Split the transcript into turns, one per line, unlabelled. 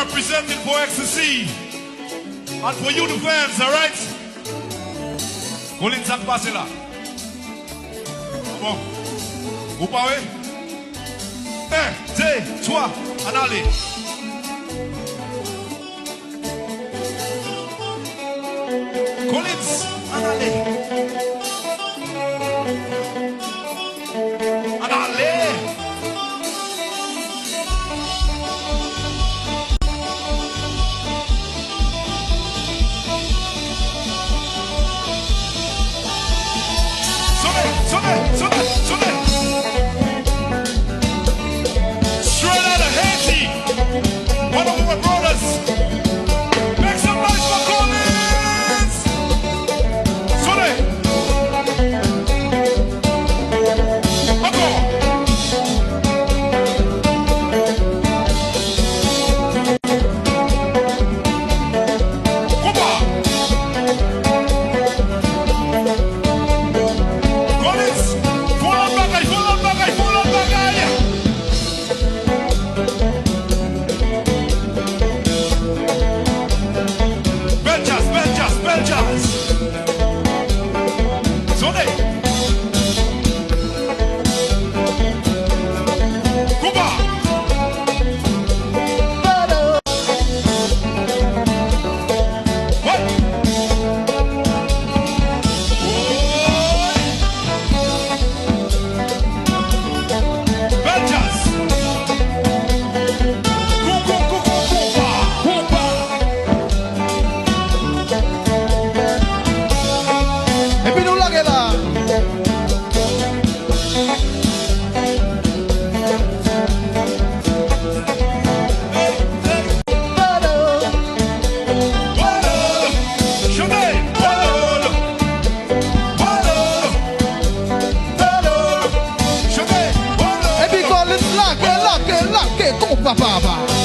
representing for ecstasy. And for you, the fans, alright? Colin Sang Basila. Come on. Upawe. 1, 2, 3, and allez. Collins, and allez. And allez. Straight out of Haiti, one of my brothers. Make some noise for Collins.
Papa.